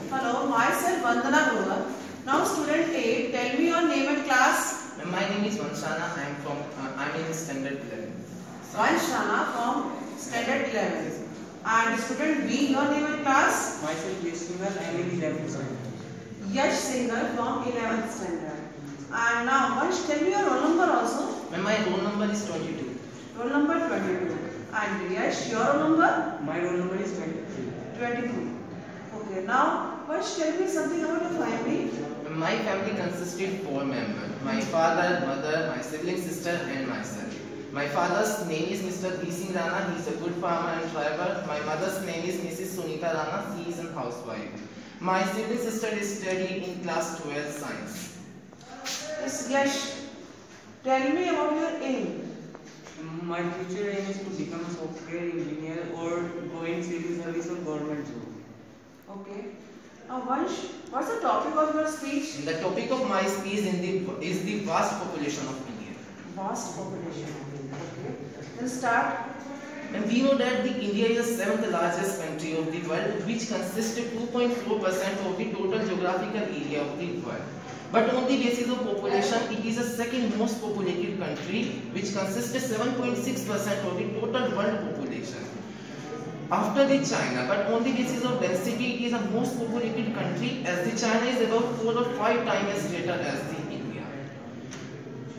Hello, myself Vandana Grover. Now student 8, tell me your name and class. My name is Vanshana. I'm in standard 11. Vanshana from standard 11. And student B, your name and class. Myself Yash Singhal, I am in 11th standard. Yash Singhal from 11th standard. And now Vansh, tell me your roll number also. My roll number is 22. Roll number 22. And Yash, your roll number? My roll number is 23. 23. Okay, now Vansh, tell me something about your family. My family consisted 4 members. My father, mother, my sibling sister and myself. My father's name is Mr. B. Singh Rana. He is a good farmer and driver. My mother's name is Mrs. Sunita Rana. She is a housewife. My sibling sister is studying in class 12 science. Yes, Yash, tell me about your aim. My future aim is to become a software engineer or go in civil service or government job. Okay. Now Vansh, what's the topic of your speech? The topic of my speech is the vast population of India. Vast population. Okay. Then start. And we know that India is the 7th largest country of the world, which consists of 2.4% of the total geographical area of the world. But on the basis of population, it is the second most populated country, which consists of 7.6% of the total world population. After the China, but on the basis of density, it is the most populated country, as the China is about 4 or 5 times as greater as the India.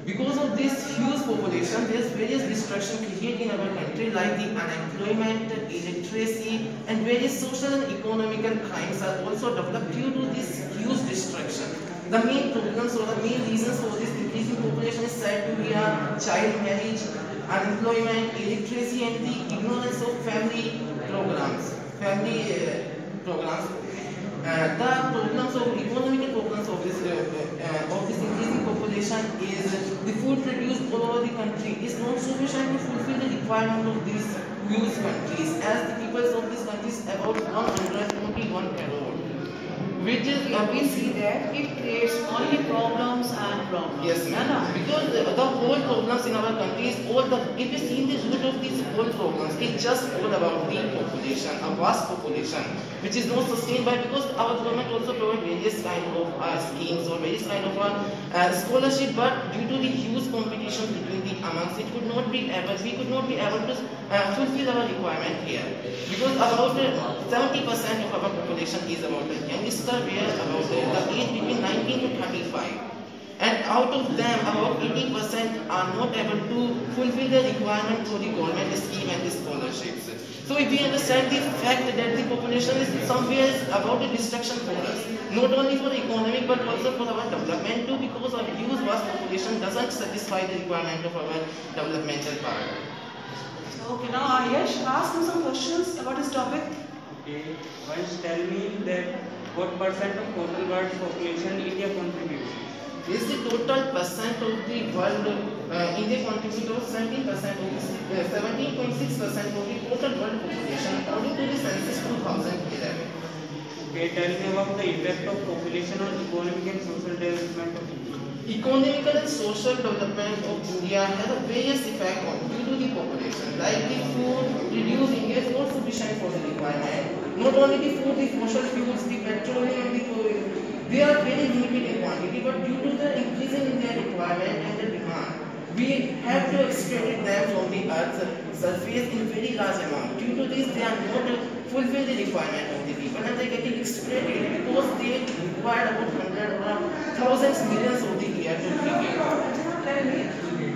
Because of this huge population, there is various destruction created in our country, like the unemployment, illiteracy, and various social and economical crimes are also developed due to this huge destruction. The main problems or the main reasons for this increasing population is said to be child marriage, unemployment, illiteracy, and the ignorance of family programs. The problems of economical problems of this increasing population is the food produced all over the country is not sufficient to fulfill the requirement of these huge countries, as the people of these countries about 121 crore. Which is We see that it creates only problems and problems. Yes, ma'am. Because the whole problems in our country is if you see the root of these whole problems, it's just all about the population, a vast population, which is not sustained by, because our government also provide various kind of schemes or various kind of scholarship, but due to the huge competition between the amongst, we could not be able to fulfill our requirement here, because about 70% of our population is about the youngster, where about the age between 19 to 35, and out of them about 80% are not able to fulfill the requirement for the government scheme and the scholarships. So if we understand the fact that the population is somewhere about the destruction for us, not only for the economic but also for our development too, because our huge vast population doesn't satisfy the requirement of our developmental part. Okay, now Yash, ask me some questions about this topic. Okay, once tell me that what percent of total world population India contributes? Is the total percent of the world, India contributes 17% of the 17.6% of the total world population according to the census 2011. Okay, tell me about the impact of population on economic and social development of India. Economical and social development of India has a various effect due to the population. Like the food produced in India is not sufficient for the requirement. Not only the food, the fossil fuels, the petroleum, they are very limited in quantity, but due to the increasing in their requirement and the demand, we have to extract them from the earth's surface in very large amount. Due to this, they are not fulfill the requirement of the people, and they are getting extracted because they require about 100 or thousands, millions of the year to create. Tell me,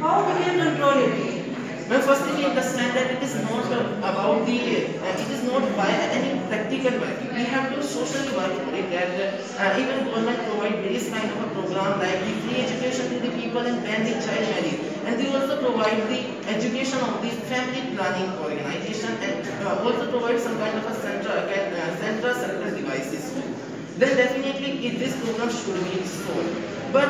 how we can control it? Well, firstly, we understand that it is not about it is not by any practical way. We have to socially work for it, that even government provide various kind of a program like the free education to the people and ban the child marriage, and they also provide the education of the family planning organization, and also provide some kind of a central circle devices too. Then definitely this program should be solved. But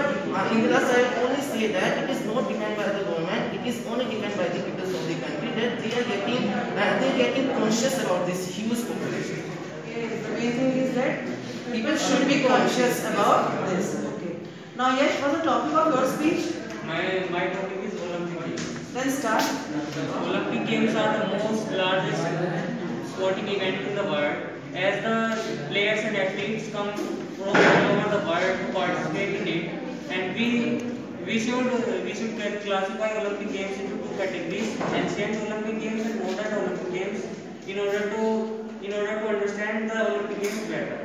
in the last, I will only say that it is not dependent by the government, it is only dependent by the people of the country, that they are getting conscious about this huge population. Okay, the main thing is that people should be conscious about this. Okay. Now, Yash, what's the topic of your speech? My topic is Olympic Games. Then start. Olympic Games are the most largest sporting event in the world, as the players athletes come from all over the world to participate in it, and we should classify Olympic Games into two categories: ancient Olympic Games and modern Olympic Games, in order to understand the Olympic Games better.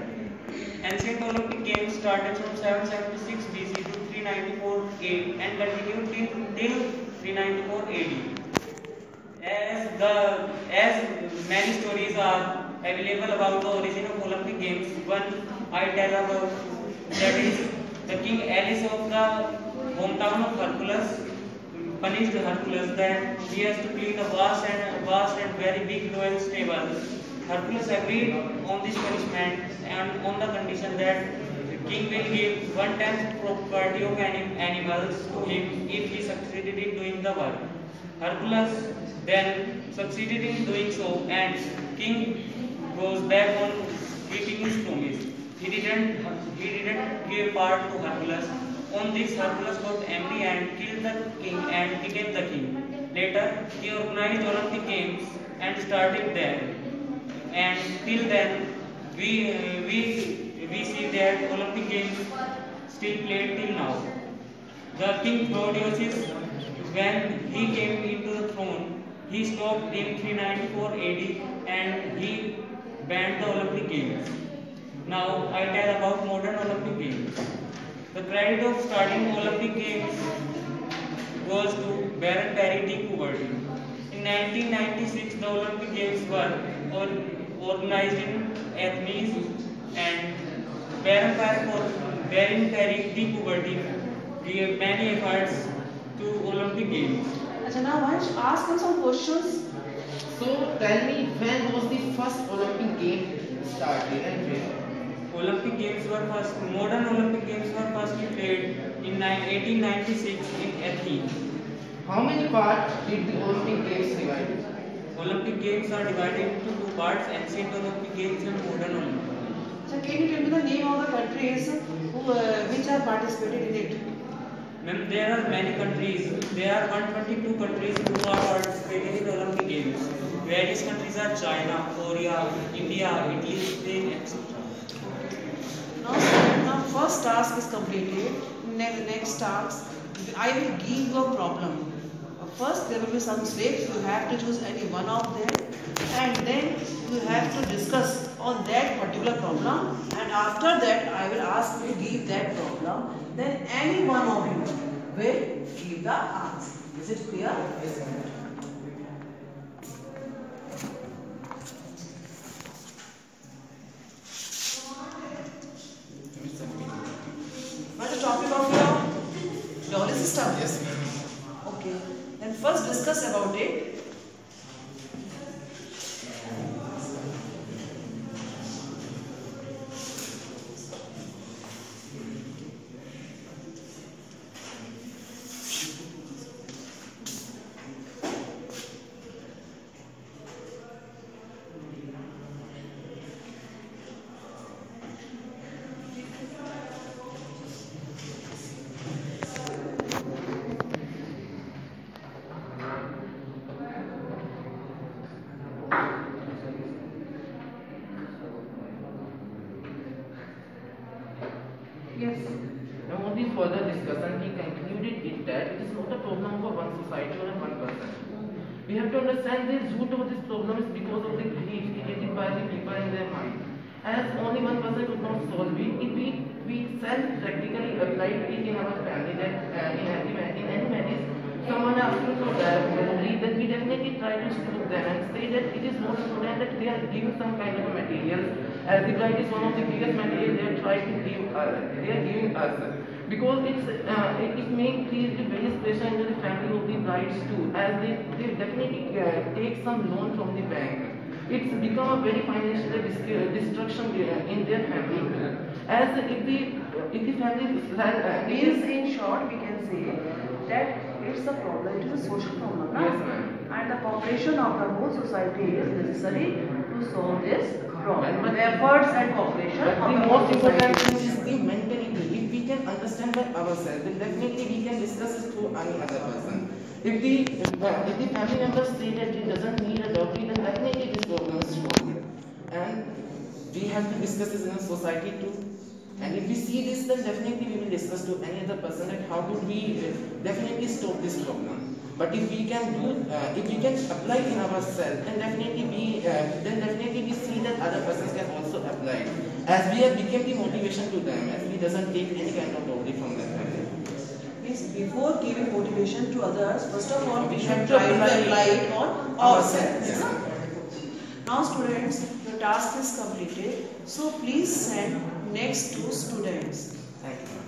Ancient Olympic Games started from 776 BC to 394 AD and continued till 394 AD. As many stories are available about the origin of Olympic Games, one I tell about, that is the King Alice of the hometown of Hercules punished Hercules that he has to clean a vast and very big royal stable. Hercules agreed on this punishment and on the condition that the king will give 1/10 property of animals to him if he succeeded in doing the work. Hercules then succeeded in doing so, and king goes back on keeping his promise. He didn't give part to Hercules. On this, Hercules got angry and killed the king and became the king. Later, he organized Olympic Games and started there. And till then, we see that Olympic Games still played till now. The king Claudius, when he came into the throne, he stopped in 394 AD and he banned the Olympic Games. Now I tell about modern Olympic Games. The credit of starting Olympic Games goes to Baron Perry de Coubertin. In 1996, the Olympic Games were organized in Athens, and Baron Perry de Coubertin gave many efforts to Olympic Games. So now Vansh, ask him some questions. So tell me, when was the first Olympic game started and where? Modern Olympic Games were firstly played in 1896 in Athens. How many parts did the Olympic Games divide? Olympic Games are divided into two parts: ancient Olympic Games and modern Olympic Games. So can you tell me the name of the countries which have participated in it? Ma'am, there are many countries. There are 122 countries who are participating in Olympic Games. Various countries are China, Korea, India, Italy, Spain, etc. Now first task is completed. Next task, I will give you a problem. First there will be some steps. You have to choose any one of them, and then you have to discuss on that particular problem. And after that, I will ask you to give that problem. Then any one of you will give the answer. Is it clear? Yes, ma'am. What's the topic of your knowledge system? Yes, ma'am. Okay. Then first discuss about it. Yes. Now, on the further discussion, he concluded it that it is not a problem for one society or one person. We have to understand the root of this problem is because of the greed created by the people in their mind. As only one person could not solve it, if we self-practically applied it in our family, that in any marriage, someone asking for divorce, then we definitely try to stop them and say that it is not so that they are giving some kind of a material. As the bride is one of the biggest materials they are trying to give they are giving us. Because it may create a very pressure into the family of the brides too, as they definitely take some loan from the bank. It's become a very financial destruction in their family. As if the family Means in short, we can say that it's a problem, it is a social problem. Yes, ma'am. And the cooperation of the whole society is necessary to solve this problem. But Efforts and cooperation But of the the most whole important society. thing is the mentality. If we can understand by ourselves, then definitely we can discuss it to any other person. If the family members say that he doesn't need a dowry, then definitely this problem is solved. And we have to discuss this in a society too. And if we see this, then definitely we will discuss to any other person that how could we definitely stop this problem. But if we can do, if we can apply in ourselves, then definitely we see that other persons can also apply. As we have become the motivation to them, as we doesn't take any kind of dowry from them. Yes, before giving motivation to others, first of all we should have to try to apply it on ourselves. Yes. Now students, your task is completed. So please send next to students. Thank you.